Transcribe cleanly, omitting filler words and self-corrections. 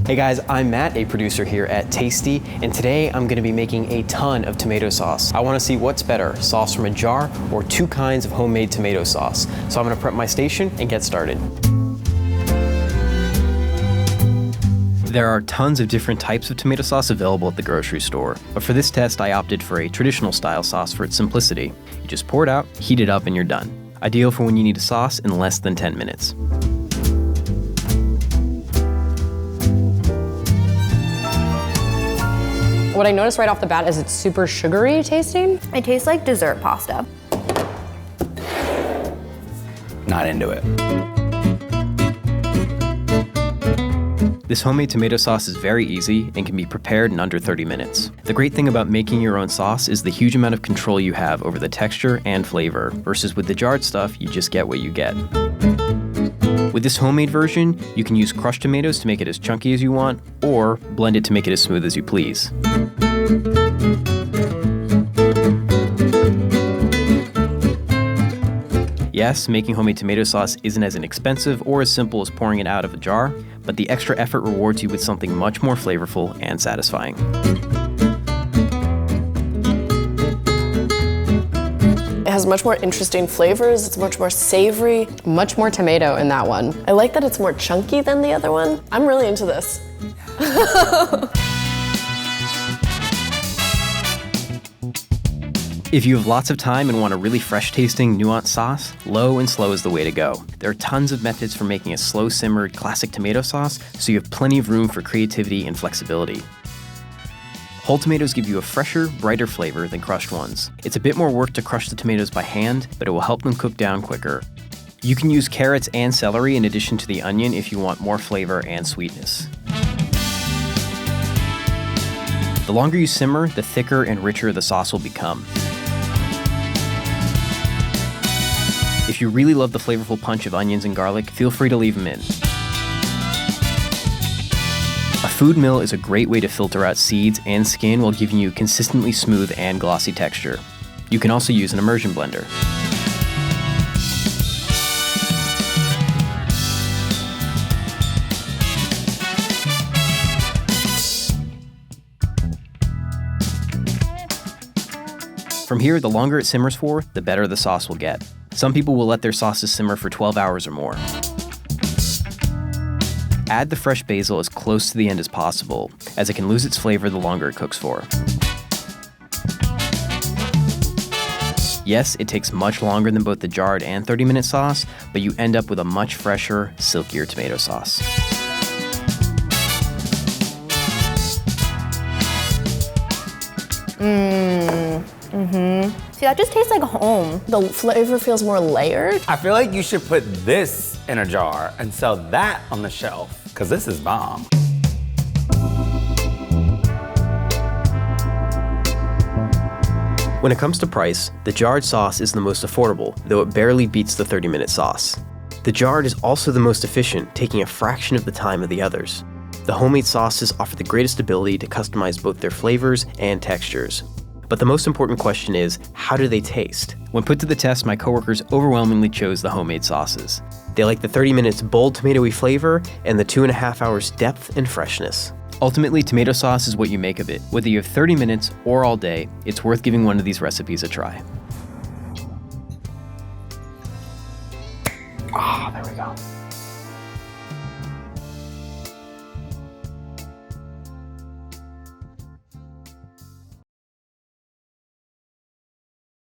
Hey guys, I'm Matt, a producer here at Tasty, and today I'm gonna be making a ton of tomato sauce. I wanna see what's better, sauce from a jar or 2 kinds of homemade tomato sauce. So I'm gonna prep my station and get started. There are tons of different types of tomato sauce available at the grocery store, but for this test I opted for a traditional style sauce for its simplicity. You just pour it out, heat it up, and you're done. Ideal for when you need a sauce in less than 10 minutes. What I noticed right off the bat is it's super sugary tasting. It tastes like dessert pasta. Not into it. This homemade tomato sauce is very easy and can be prepared in under 30 minutes. The great thing about making your own sauce is the huge amount of control you have over the texture and flavor, versus with the jarred stuff, you just get what you get. With this homemade version, you can use crushed tomatoes to make it as chunky as you want, or blend it to make it as smooth as you please. Yes, making homemade tomato sauce isn't as inexpensive or as simple as pouring it out of a jar, but the extra effort rewards you with something much more flavorful and satisfying. It has much more interesting flavors, it's much more savory. Much more tomato in that one. I like that it's more chunky than the other one. I'm really into this. If you have lots of time and want a really fresh tasting, nuanced sauce, low and slow is the way to go. There are tons of methods for making a slow simmered classic tomato sauce, so you have plenty of room for creativity and flexibility. Whole tomatoes give you a fresher, brighter flavor than crushed ones. It's a bit more work to crush the tomatoes by hand, but it will help them cook down quicker. You can use carrots and celery in addition to the onion if you want more flavor and sweetness. The longer you simmer, the thicker and richer the sauce will become. If you really love the flavorful punch of onions and garlic, feel free to leave them in. A food mill is a great way to filter out seeds and skin while giving you consistently smooth and glossy texture. You can also use an immersion blender. From here, the longer it simmers for, the better the sauce will get. Some people will let their sauces simmer for 12 hours or more. Add the fresh basil as close to the end as possible, as it can lose its flavor the longer it cooks for. Yes, it takes much longer than both the jarred and 30-minute sauce, but you end up with a much fresher, silkier tomato sauce. See, that just tastes like home. The flavor feels more layered. I feel like you should put this in a jar and sell that on the shelf, because this is bomb. When it comes to price, the jarred sauce is the most affordable, though it barely beats the 30-minute sauce. The jarred is also the most efficient, taking a fraction of the time of the others. The homemade sauces offer the greatest ability to customize both their flavors and textures. But the most important question is, how do they taste? When put to the test, my coworkers overwhelmingly chose the homemade sauces. They like the 30 minutes bold tomatoey flavor and the 2.5 hours depth and freshness. Ultimately, tomato sauce is what you make of it. Whether you have 30 minutes or all day, it's worth giving one of these recipes a try. Ah, there we go.